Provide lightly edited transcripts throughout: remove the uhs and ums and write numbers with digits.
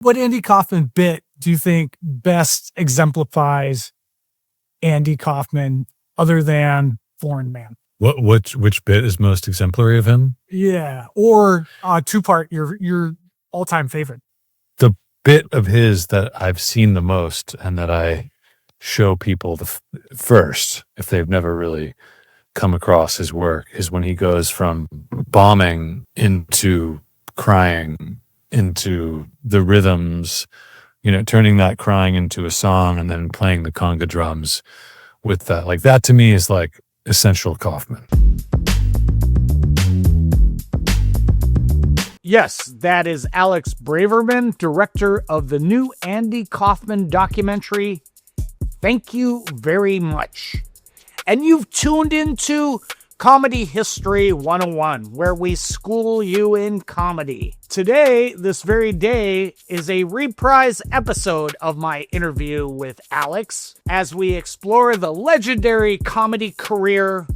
What Andy Kaufman bit do you think best exemplifies Andy Kaufman other than Foreign Man? Which bit is most exemplary of him? Yeah, or two-part, your all-time favorite. The bit of his that I've seen the most and that I show people first, if they've never really come across his work, is when he goes from bombing into crying, into the rhythms, turning that crying into a song and then playing the conga drums with that. Like, that to me is like essential Kaufman. Yes, that is Alex Braverman, director of the new Andy Kaufman documentary. Thank you very much. And you've tuned into Comedy History 101, where we school you in comedy. Today, this very day, is a reprise episode of my interview with Alex as we explore the legendary comedy career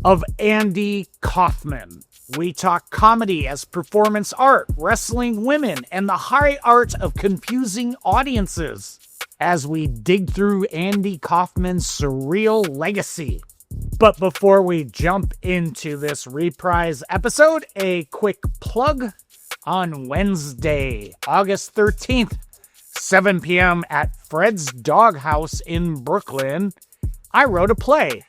of Andy Kaufman. We talk comedy as performance art, wrestling women, and the high art of confusing audiences as we dig through Andy Kaufman's surreal legacy. But before we jump into this reprise episode, a quick plug. On Wednesday, August 13th, 7 p.m. at Fred's Doghouse in Brooklyn, I wrote a play.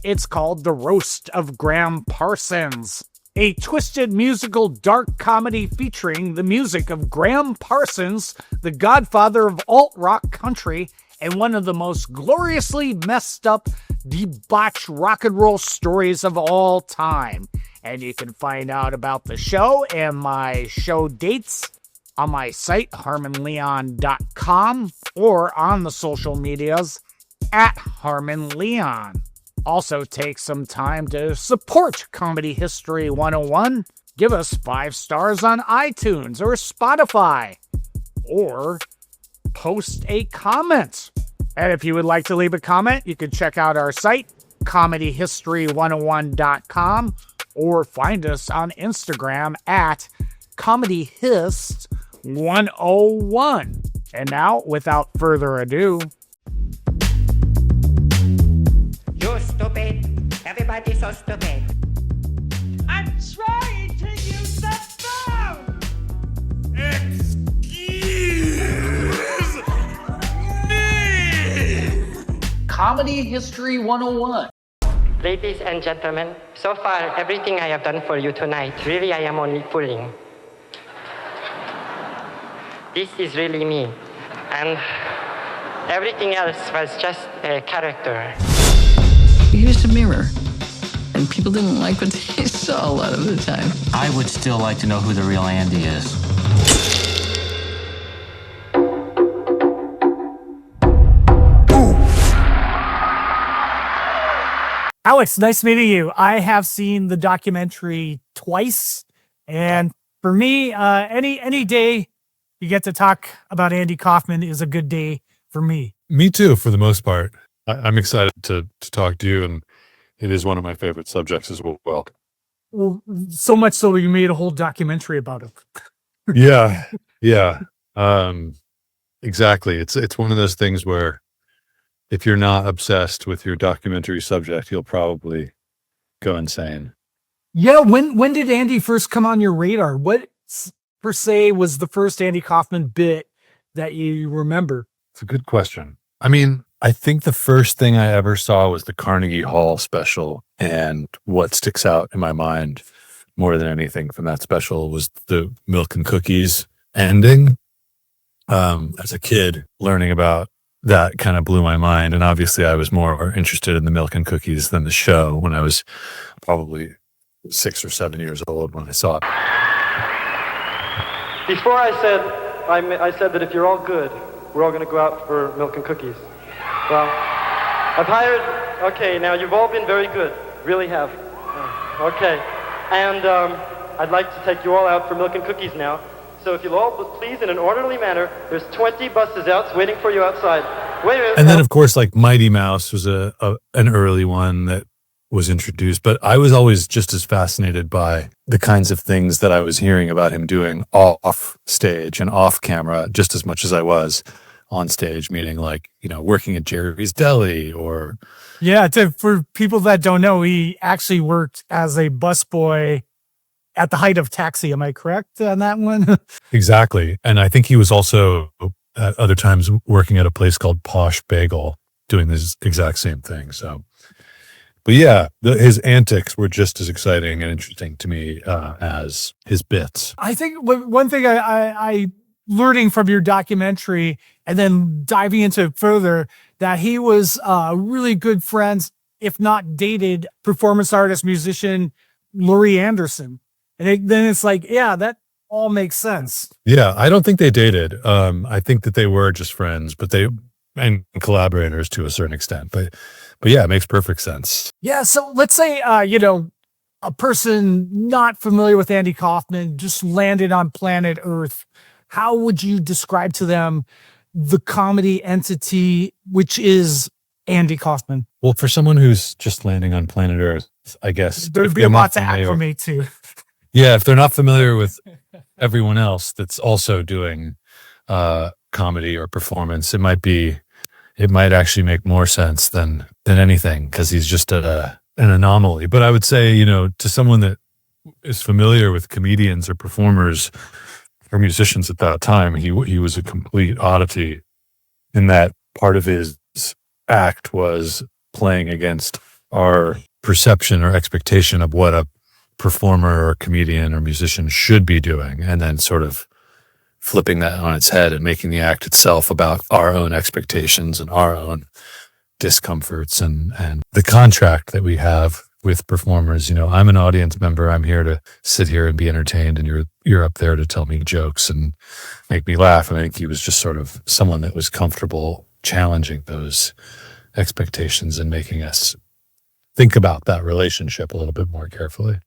It's called The Roast of Graham Parsons, a twisted musical dark comedy featuring the music of Graham Parsons, the godfather of alt-rock country, and one of the most gloriously messed up, debauched rock and roll stories of all time. And you can find out about the show and my show dates on my site, harmonleon.com, or on the social medias at harmonleon. Also, take some time to support Comedy History 101. Give us 5 stars on iTunes or Spotify, or post a comment. And if you would like to leave a comment, you can check out our site, comedyhistory101.com, or find us on Instagram at comedyhist101. And now, without further ado... You're stupid. Everybody's so stupid. I'm trying to use the phone! Excuse me! Comedy History 101. Ladies and gentlemen, so far, everything I have done for you tonight, really I am only fooling. This is really me. And everything else was just a character. We used a mirror, and people didn't like what they saw a lot of the time. I would still like to know who the real Andy is. Alex, nice meeting you. I have seen the documentary twice, and for me, any day you get to talk about Andy Kaufman is a good day for me. Me too, for the most part. I'm excited to talk to you, and it is one of my favorite subjects as well. Well, so much so you made a whole documentary about it. Yeah. Exactly. It's one of those things where if you're not obsessed with your documentary subject, you'll probably go insane. Yeah, when did Andy first come on your radar? What, per se, was the first Andy Kaufman bit that you remember? It's a good question. I mean, I think the first thing I ever saw was the Carnegie Hall special, and what sticks out in my mind more than anything from that special was the milk and cookies ending. As a kid, learning about that kind of blew my mind, and obviously I was more interested in the milk and cookies than the show when I was probably 6 or 7 years old when I saw it. Before I said that if you're all good, we're all going to go out for milk and cookies. Well, I've hired... Okay, now you've all been very good. Really have. Okay. And I'd like to take you all out for milk and cookies now. So if you'll all please, in an orderly manner, there's 20 buses out waiting for you outside. Wait a minute. And then, of course, like Mighty Mouse was an early one that was introduced, but I was always just as fascinated by the kinds of things that I was hearing about him doing off stage and off camera just as much as I was on stage, meaning like, working at Jerry's Deli or. Yeah. For people that don't know, he actually worked as a busboy at the height of Taxi. Am I correct on that one? Exactly. And I think he was also at other times working at a place called Posh Bagel doing this exact same thing. So, but yeah, his antics were just as exciting and interesting to me as his bits. I think one thing I learning from your documentary and then diving into it further, that he was really good friends, if not dated, performance artist, musician, Laurie Anderson. And then it's like, yeah, that all makes sense. Yeah, I don't think they dated. I think that they were just friends, and collaborators to a certain extent. But yeah, it makes perfect sense. Yeah, so let's say, a person not familiar with Andy Kaufman just landed on planet Earth. How would you describe to them the comedy entity, which is Andy Kaufman? Well, for someone who's just landing on planet Earth, I guess There'd be a lot to acclimate to. Yeah, if they're not familiar with everyone else that's also doing comedy or performance, it might actually make more sense than anything, because he's just an anomaly. But I would say, to someone that is familiar with comedians or performers or musicians at that time, he was a complete oddity in that part of his act was playing against our perception or expectation of what a performer or comedian or musician should be doing, and then sort of flipping that on its head and making the act itself about our own expectations and our own discomforts and the contract that we have with performers. I'm an audience member. I'm here to sit here and be entertained, and you're up there to tell me jokes and make me laugh. And I think he was just sort of someone that was comfortable challenging those expectations and making us think about that relationship a little bit more carefully.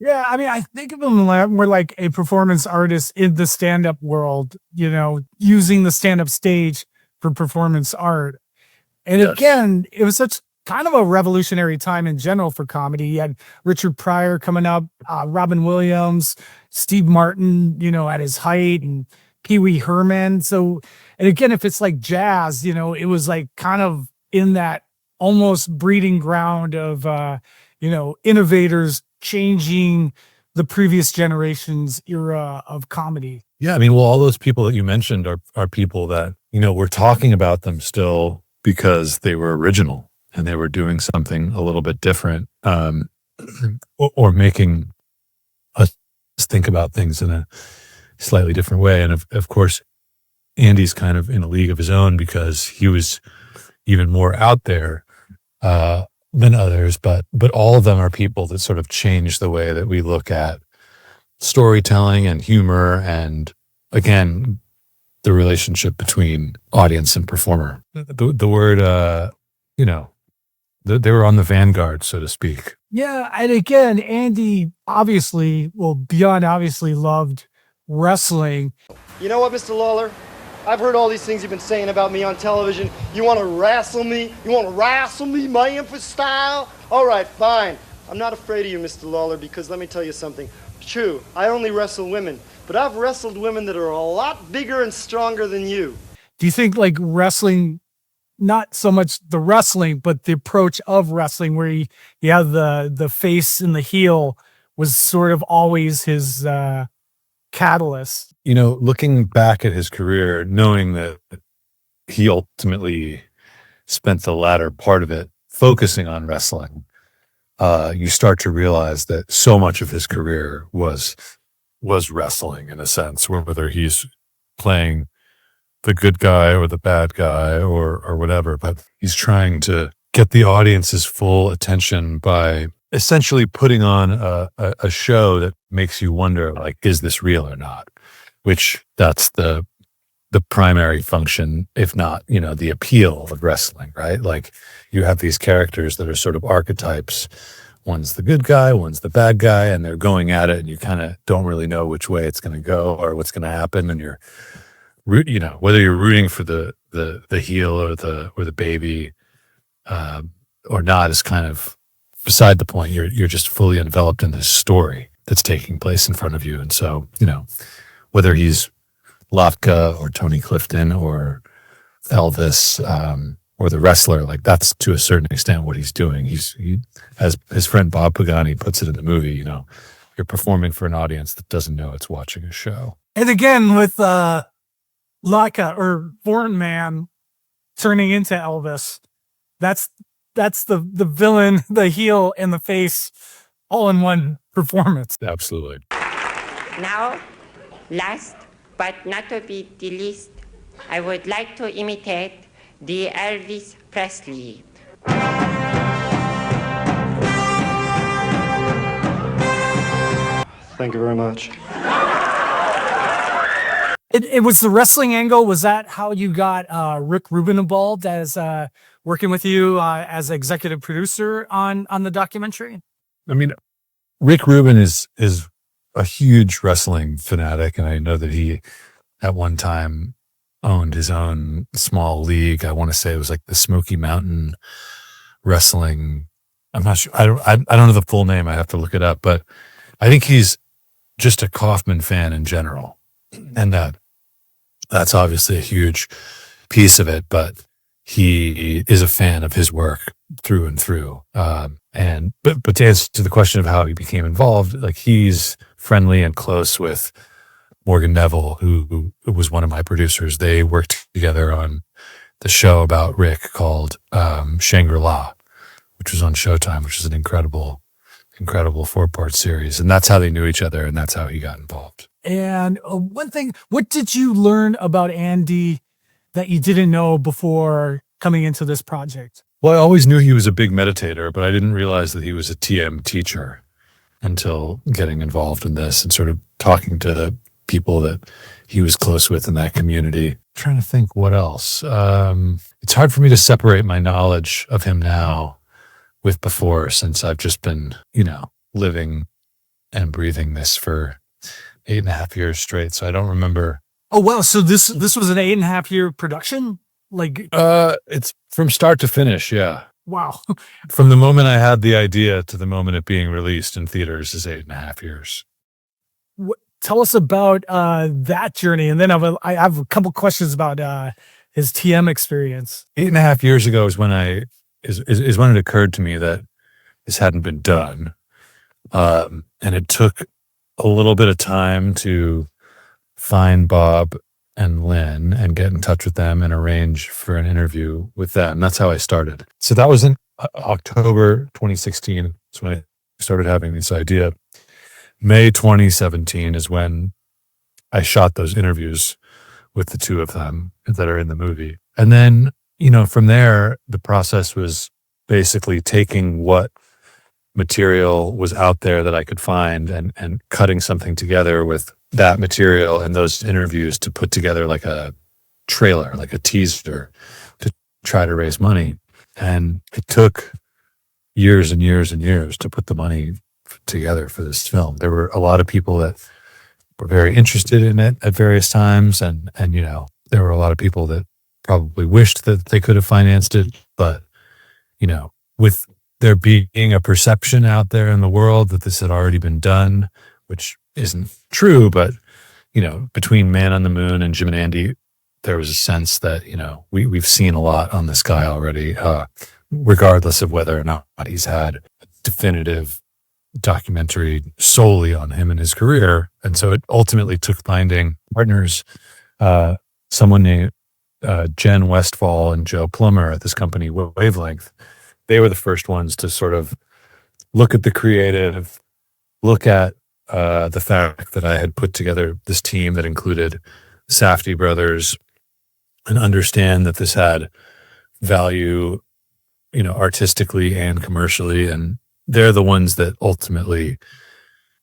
Yeah, I mean, I think of him more like a performance artist in the stand-up world, using the stand-up stage for performance art. And Yes. Again, it was such kind of a revolutionary time in general for comedy. You had Richard Pryor coming up, Robin Williams, Steve Martin, at his height, and Pee Wee Herman. So, and again, if it's like jazz, it was like kind of in that almost breeding ground of, innovators changing the previous generation's era of comedy. Yeah, I mean, well, all those people that you mentioned are people that, we're talking about them still because they were original and they were doing something a little bit different, or making us think about things in a slightly different way. And of course, Andy's kind of in a league of his own because he was even more out there than others, but all of them are people that sort of change the way that we look at storytelling and humor, and again, the relationship between audience and performer. The word, they were on the vanguard, so to speak. Yeah, and again, Andy beyond obviously loved wrestling. You know what, Mr. Lawler? I've heard all these things you've been saying about me on television. You want to wrestle me? You want to wrestle me, Memphis style? All right, fine. I'm not afraid of you, Mr. Lawler, because let me tell you something. True, I only wrestle women, but I've wrestled women that are a lot bigger and stronger than you. Do you think like wrestling, not so much the wrestling, but the approach of wrestling where you have the face and the heel was sort of always his catalyst? Looking back at his career, knowing that he ultimately spent the latter part of it focusing on wrestling, you start to realize that so much of his career was wrestling, in a sense, whether he's playing the good guy or the bad guy or whatever, but he's trying to get the audience's full attention by essentially putting on a show that makes you wonder, like, is this real or not? Which that's the primary function, if not, the appeal of wrestling, right? Like, you have these characters that are sort of archetypes. One's the good guy, one's the bad guy, and they're going at it, and you kind of don't really know which way it's going to go or what's going to happen. And whether you're rooting for the heel or the baby or not is kind of beside the point. You're just fully enveloped in this story that's taking place in front of you. And so, whether he's Latka or Tony Clifton or Elvis, or the wrestler, like that's to a certain extent what he's doing. He as his friend Bob Pagani puts it in the movie, you're performing for an audience that doesn't know it's watching a show. And again, with Latka or Foreign Man turning into Elvis, that's the villain, the heel, and the face all in one performance. Absolutely. Now, last but not to be the least, I would like to imitate the Elvis Presley. Thank you very much. It was the wrestling angle. Was that how you got Rick Rubin involved as working with you as executive producer on the documentary? I mean, Rick Rubin is a huge wrestling fanatic, and I know that he at one time owned his own small league. I want to say it was like the Smoky Mountain Wrestling. I'm not sure. I don't know the full name. I have to look it up, but I think he's just a Kaufman fan in general. And that's obviously a huge piece of it, but he is a fan of his work through and through. But to answer to the question of how he became involved, like he's friendly and close with Morgan Neville, who was one of my producers. They worked together on the show about Rick called Shangri-La, which was on Showtime, which is an incredible 4-part series. And that's how they knew each other, and that's how he got involved. And one thing, what did you learn about Andy that you didn't know before coming into this project? Well, I always knew he was a big meditator, but I didn't realize that he was a TM teacher until getting involved in this and sort of talking to the people that he was close with in that community. I'm trying to think what else. It's hard for me to separate my knowledge of him now with before, since I've just been, living and breathing this for 8.5 years straight. So I don't remember. Oh, wow. So this was an 8.5 year production? Like, it's from start to finish. Yeah. wow. From the moment I had the idea to the moment it being released in theaters is 8.5 years. Tell us about that journey. And then I have a couple questions about his TM experience. 8.5 years ago is when is when it occurred to me that this hadn't been done. And it took a little bit of time to find Bob and Lynn and get in touch with them and arrange for an interview with them. That's how I started. So that was in October 2016. That's when I started having this idea. May 2017 is when I shot those interviews with the two of them that are in the movie. And then, from there, the process was basically taking what material was out there that I could find and cutting something together with that material and those interviews to put together like a trailer, like a teaser to try to raise money. And it took years and years and years to put the money together for this film. There were a lot of people that were very interested in it at various times. And there were a lot of people that probably wished that they could have financed it. But, with there being a perception out there in the world that this had already been done, which isn't true, but, between Man on the Moon and Jim and Andy, there was a sense that, we've seen a lot on this guy already, regardless of whether or not he's had a definitive documentary solely on him and his career. And so it ultimately took finding partners, someone named Jen Westfall and Joe Plummer at this company, Wavelength. They were the first ones to sort of look at the creative, look at the fact that I had put together this team that included Safdie brothers, and understand that this had value, artistically and commercially. And they're the ones that ultimately,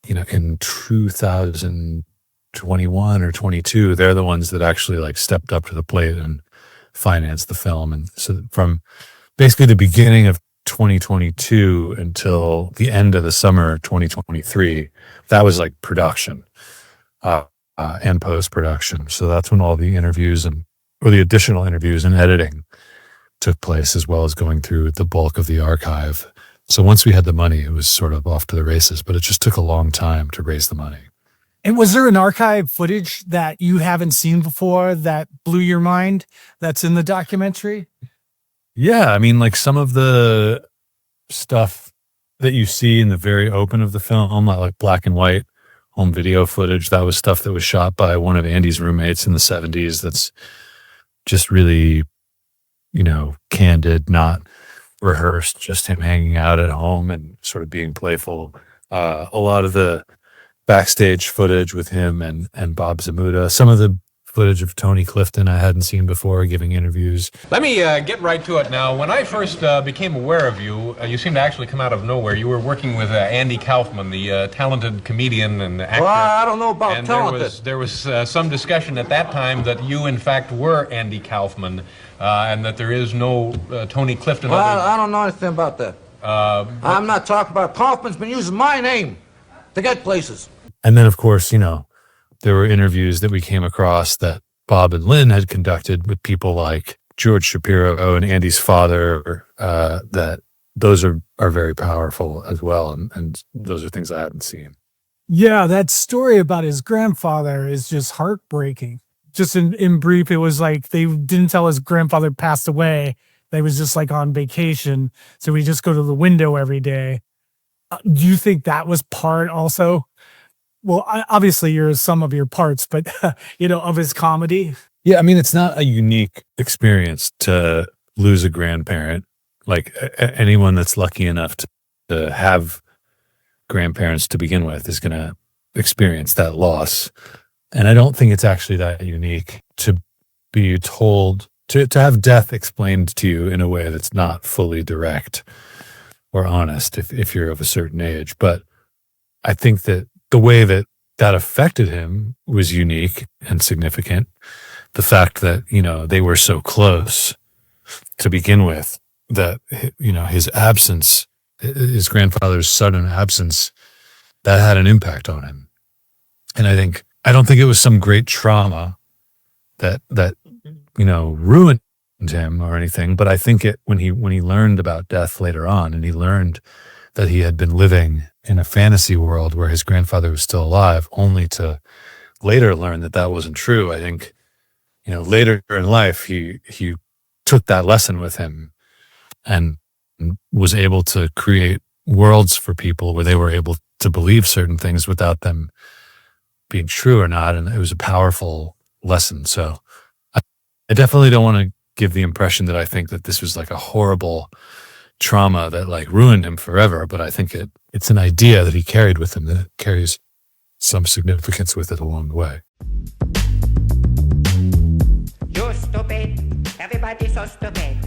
in 2021 or 22, they're the ones that actually stepped up to the plate and financed the film. And so from basically the beginning of 2022 until the end of the summer of 2023, that was production and post-production. So that's when all the interviews or the additional interviews and editing took place, as well as going through the bulk of the archive So once we had the money, it was sort of off to the races, but it just took a long time to raise the money. And was there an archive footage that you haven't seen before that blew your mind that's in the documentary? Yeah, I mean, like some of the stuff that you see in the very open of the film, like black and white home video footage, that was stuff that was shot by one of Andy's roommates in the 70s. That's just really, candid, not rehearsed, just him hanging out at home and sort of being playful. A lot of the backstage footage with him and Bob Zamuda, some of the footage of Tony Clifton I hadn't seen before giving interviews. Let me get right to it now. When I first became aware of you, you seemed to actually come out of nowhere. You were working with Andy Kaufman, the talented comedian and actor. Well, I don't know about and talented. There was some discussion at that time that you, in fact, were Andy Kaufman, and that there is no Tony Clifton. Well, I don't know anything about that. I'm not talking about Kaufman's been using my name to get places. And then, of course, there were interviews that we came across that Bob and Lynn had conducted with people like George Shapiro and Andy's father, that those are very powerful as well. And those are things I hadn't seen. Yeah, that story about his grandfather is just heartbreaking. Just in brief, it was like they didn't tell his grandfather passed away. They was just like on vacation. So we just go to the window every day. Do you think that was part also? Well, obviously you're some of your parts, but of his comedy. Yeah. I mean, it's not a unique experience to lose a grandparent. Like anyone that's lucky enough to have grandparents to begin with is going to experience that loss. And I don't think it's actually that unique to be told to have death explained to you in a way that's not fully direct or honest if you're of a certain age. But I think that the way that affected him was unique and significant. The fact that, they were so close to begin with, that, his absence, his grandfather's sudden absence, that had an impact on him. And I don't think it was some great trauma that ruined him or anything, but I think when he learned about death later on, and he learned that he had been living in a fantasy world where his grandfather was still alive, only to later learn that wasn't true. I think, later in life, he took that lesson with him and was able to create worlds for people where they were able to believe certain things without them being true or not. And it was a powerful lesson. So I definitely don't want to give the impression that I think that this was like a horrible trauma that like ruined him forever, but I think it's an idea that he carried with him that carries some significance with it along the way. You're stupid. Everybody's so stupid.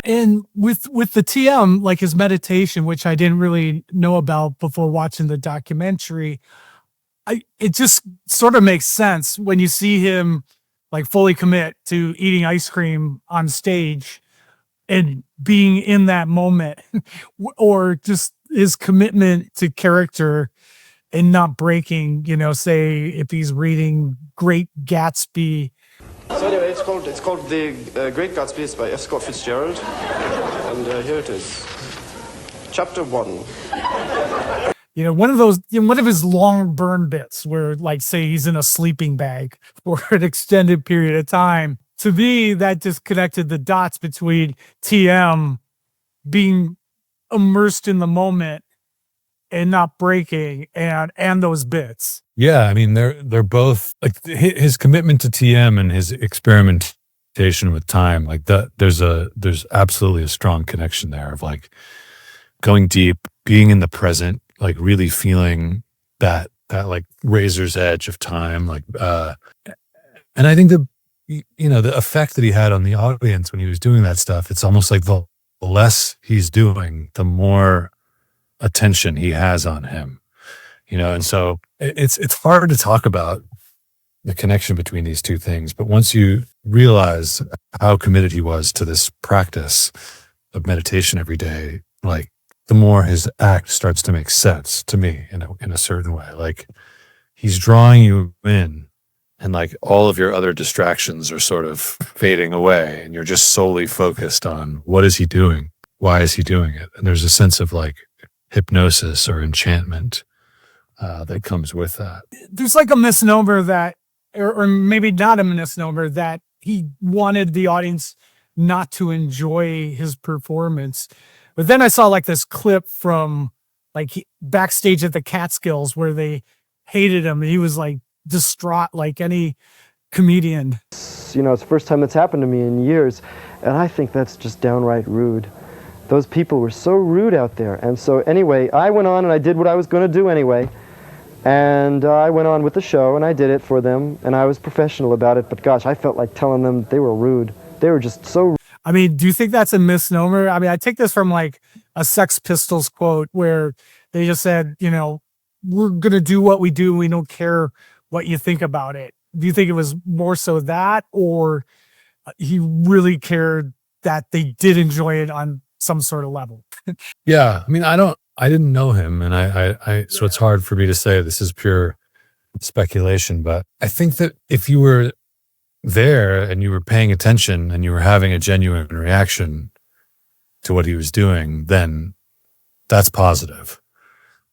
And with the TM, like his meditation, which I didn't really know about before watching the documentary, it just sort of makes sense when you see him like fully commit to eating ice cream on stage and being in that moment, or just his commitment to character and not breaking, say if he's reading Great Gatsby. So anyway, it's called The Great Gatsby. It's by F. Scott Fitzgerald. And here it is. Chapter 1. One of his long burn bits where, like, say he's in a sleeping bag for an extended period of time. To me, that just connected the dots between TM being immersed in the moment and not breaking, and those bits. Yeah, I mean, they're both like his commitment to TM and his experimentation with time. Like that, there's absolutely a strong connection there of like going deep, being in the present, like really feeling that like razor's edge of time. Like, and I think the effect that he had on the audience when he was doing that stuff, it's almost like the less he's doing, the more attention he has on him, and so it's hard to talk about the connection between these two things. But once you realize how committed he was to this practice of meditation every day, like the more his act starts to make sense to me in a certain way. Like he's drawing you in, and like all of your other distractions are sort of fading away, and you're just solely focused on what is he doing? why is he doing it? And there's a sense of like hypnosis or enchantment that comes with that. There's like a misnomer that, or maybe not a misnomer, that he wanted the audience not to enjoy his performance. But then I saw like this clip from like backstage at the Catskills where they hated him. He was like distraught like any comedian. You know, it's the first time that's happened to me in years, and I think that's just downright rude. Those people were so rude out there. And so anyway, I went on and I did what I was going to do anyway. And I went on with the show and I did it for them, and I was professional about it. But gosh, I felt like telling them they were rude. They were just so rude. I mean, do you think that's a misnomer? I mean, I take this from like a Sex Pistols quote where they just said, you know, we're going to do what we do. We don't care what you think about it. Do you think it was more so that, or he really cared that they did enjoy it on some sort of level? Yeah. I mean, I didn't know him, and so it's hard for me to say. This is pure speculation, but I think that if you were there and you were paying attention and you were having a genuine reaction to what he was doing, then that's positive.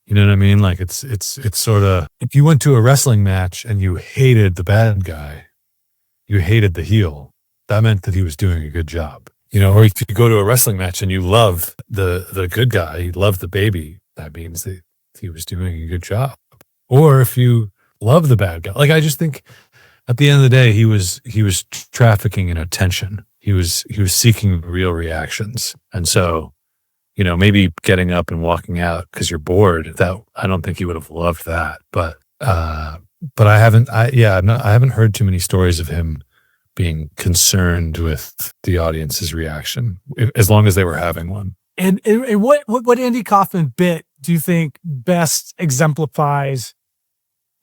You know what I mean? Like it's sort of, if you went to a wrestling match and you hated the bad guy, you hated the heel, that meant that he was doing a good job. You know, or if you go to a wrestling match and you love the good guy, you love the baby, that means that he was doing a good job. Or if you love the bad guy, like I just think at the end of the day, he was trafficking in attention. He was seeking real reactions. And so, you know, maybe getting up and walking out because you're bored, that I don't think he would have loved that. But I haven't heard too many stories of him being concerned with the audience's reaction, as long as they were having one. And what Andy Kaufman bit do you think best exemplifies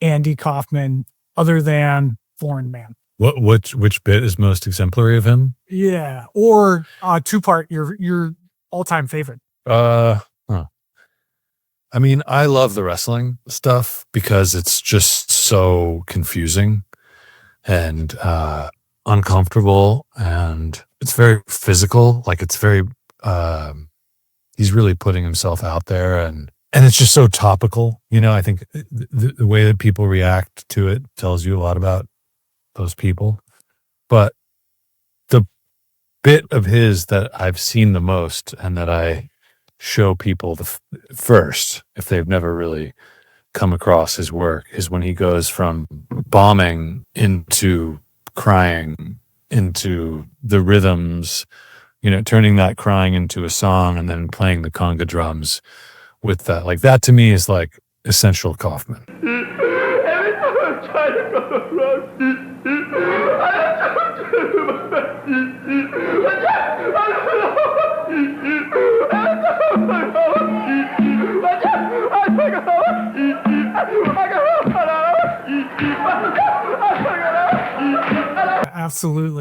Andy Kaufman other than Foreign Man? Which bit is most exemplary of him? Yeah, or two-part, your all-time favorite. I mean, I love the wrestling stuff because it's just so confusing and uncomfortable, and it's very physical. Like it's very, he's really putting himself out there, and it's just so topical. You know, I think the way that people react to it tells you a lot about those people. But the bit of his that I've seen the most and that I show people first, if they've never really come across his work, is when he goes from bombing into crying into the rhythms, you know, turning that crying into a song and then playing the conga drums with that. Like that to me is like essential Kaufman. Every time I'm trying to go to road,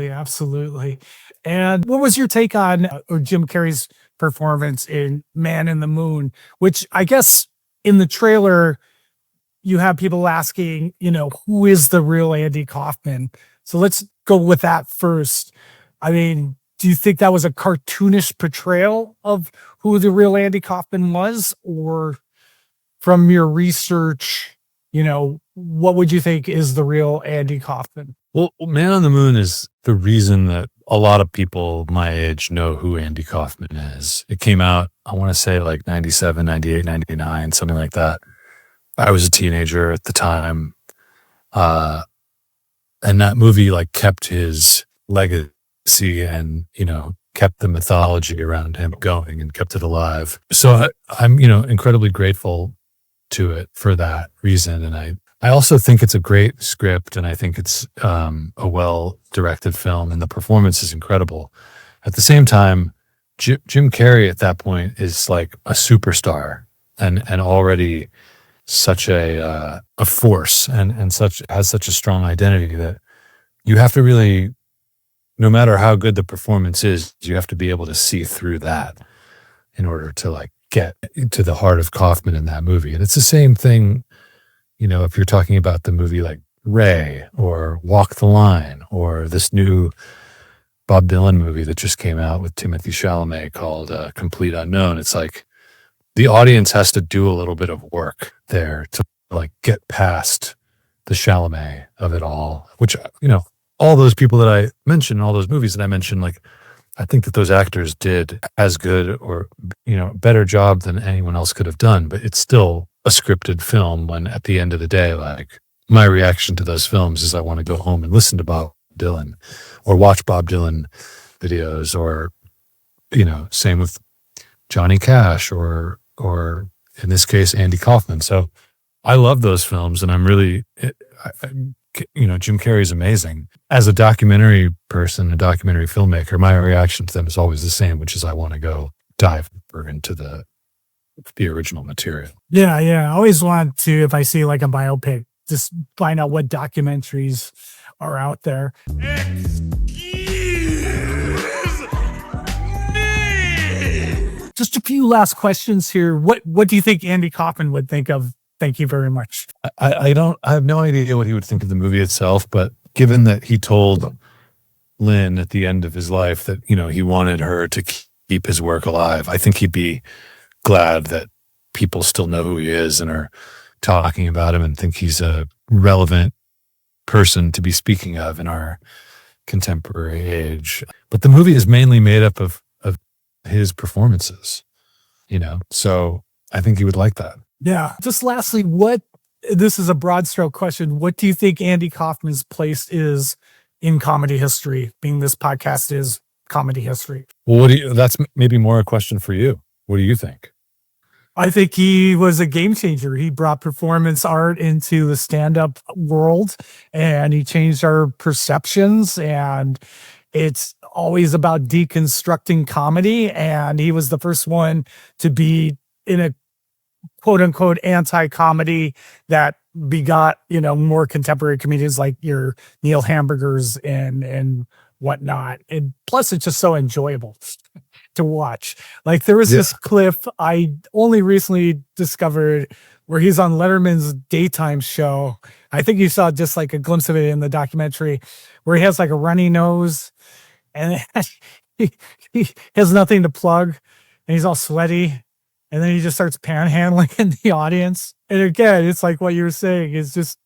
Absolutely. And what was your take on Jim Carrey's performance in Man in the Moon, which I guess in the trailer, you have people asking, you know, who is the real Andy Kaufman? So let's go with that first. I mean, do you think that was a cartoonish portrayal of who the real Andy Kaufman was? Or from your research, you know, what would you think is the real Andy Kaufman? Well, Man on the Moon is the reason that a lot of people my age know who Andy Kaufman is. It came out, I want to say like 97, 98, 99, something like that. I was a teenager at the time. And that movie like kept his legacy and, you know, kept the mythology around him going and kept it alive. So I'm, you know, incredibly grateful to it for that reason. And I also think it's a great script, and I think it's a well-directed film, and the performance is incredible. At the same time, Jim Carrey at that point is like a superstar and already such a force and has such a strong identity that you have to really, no matter how good the performance is, you have to be able to see through that in order to like get to the heart of Kaufman in that movie. And it's the same thing, you know, if you're talking about the movie like Ray or Walk the Line or this new Bob Dylan movie that just came out with Timothée Chalamet called Complete Unknown. It's like the audience has to do a little bit of work there to like get past the Chalamet of it all, which, you know, all those people that I mentioned, all those movies that I mentioned, like, I think that those actors did as good or, you know, better job than anyone else could have done, but it's still a scripted film when at the end of the day, like, my reaction to those films is I want to go home and listen to Bob Dylan or watch Bob Dylan videos, or, you know, same with Johnny Cash or in this case, Andy Kaufman. So I love those films, and I'm really, you know, Jim Carrey's amazing. As a documentary person, a documentary filmmaker, my reaction to them is always the same, which is I want to go dive deeper into the original material. Yeah. I always want to, if I see like a biopic, just find out what documentaries are out there. Just a few last questions here. What do you think Andy Kaufman would think of Thank You Very Much? I have no idea what he would think of the movie itself, but given that he told Lynn at the end of his life that, you know, he wanted her to keep his work alive, I think he'd be glad that people still know who he is and are talking about him and think he's a relevant person to be speaking of in our contemporary age. But the movie is mainly made up of his performances, you know, so I think he would like that. Yeah. Just lastly, this is a broad stroke question. What do you think Andy Kaufman's place is in comedy history, being this podcast is comedy history? Well, that's maybe more a question for you. What do you think? I think he was a game changer. He brought performance art into the stand-up world, and he changed our perceptions, and it's always about deconstructing comedy. And he was the first one to be in a quote unquote anti-comedy that begot, you know, more contemporary comedians like your Neil Hamburgers and whatnot. And plus it's just so enjoyable to watch. Like there was this clip I only recently discovered where he's on Letterman's daytime show. I think you saw just like a glimpse of it in the documentary, where he has like a runny nose and he has nothing to plug and he's all sweaty. And then he just starts panhandling in the audience. And again, it's like what you were saying, is just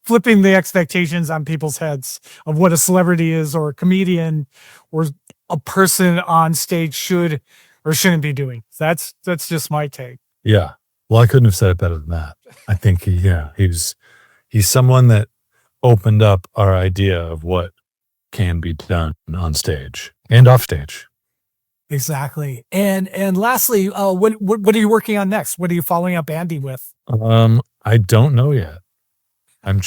flipping the expectations on people's heads of what a celebrity is or a comedian or a person on stage should or shouldn't be doing. That's just my take. Yeah. Well, I couldn't have said it better than that. I think he's someone that opened up our idea of what can be done on stage and off stage. Exactly. And lastly, what are you working on next? What are you following up Andy with? I don't know yet. I'm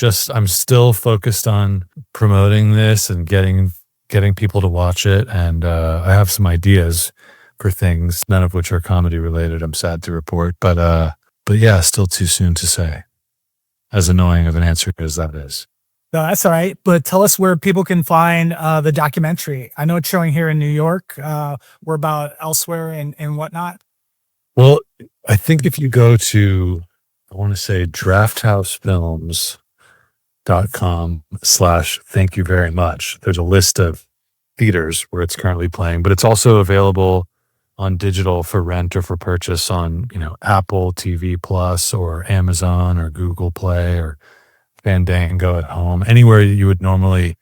still focused on promoting this and getting people to watch it. And I have some ideas for things, none of which are comedy related, I'm sad to report. But yeah, still too soon to say, as annoying of an answer as that is. No, that's all right. But tell us where people can find the documentary. I know it's showing here in New York. We're about elsewhere and whatnot. Well, I think if you go to, I want to say drafthousefilms.com/thank you very much. There's a list of theaters where it's currently playing, but it's also available on digital for rent or for purchase on, you know, Apple TV Plus or Amazon or Google Play or Fandango at home, anywhere you would normally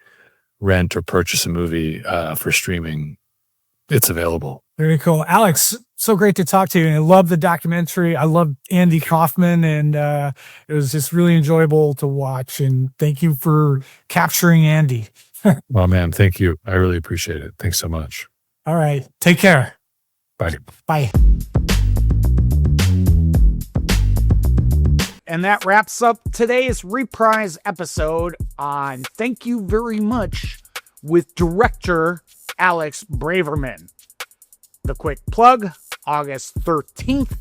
rent or purchase a movie for streaming, it's available. Very cool. Alex, so great to talk to you. And I love the documentary. I love Andy Kaufman, and it was just really enjoyable to watch. And thank you for capturing Andy. Well, man, thank you. I really appreciate it. Thanks so much. All right. Take care. Bye. Bye. And that wraps up today's reprise episode on Thank You Very Much with director Alex Braverman. The quick plug, August 13th,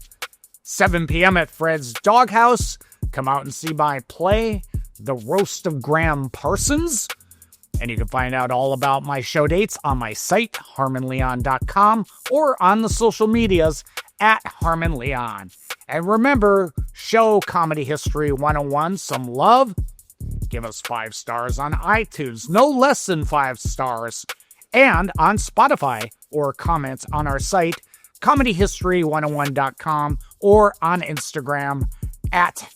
7 p.m. at Fred's Doghouse. Come out and see my play, The Roast of Graham Parsons. And you can find out all about my show dates on my site, harmonleon.com, or on the social medias at harmonleon. And remember, show Comedy History 101 some love. Give us 5 stars on iTunes, no less than 5 stars. and on Spotify, or comments on our site, comedyhistory101.com, or on Instagram at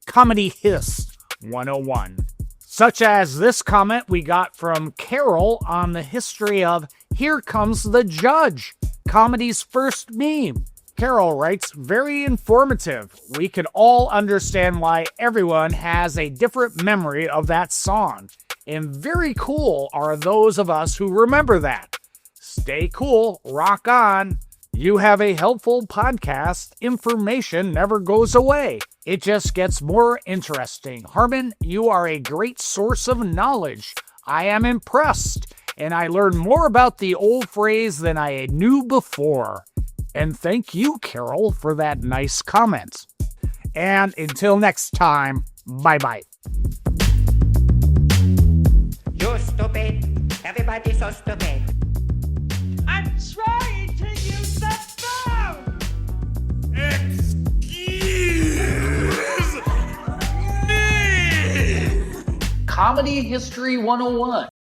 comedyhist101. Such as this comment we got from Carol on the history of Here Comes the Judge, comedy's first meme. Carol writes, very informative. We can all understand why everyone has a different memory of that song. And very cool are those of us who remember that. Stay cool, rock on. You have a helpful podcast. Information never goes away. It just gets more interesting. Harmon, you are a great source of knowledge. I am impressed, and I learned more about the old phrase than I knew before. And thank you, Carol, for that nice comment. And until next time, bye-bye. You're stupid. Everybody's so stupid. I'm trying to use the phone! Excuse me! Comedy History 101.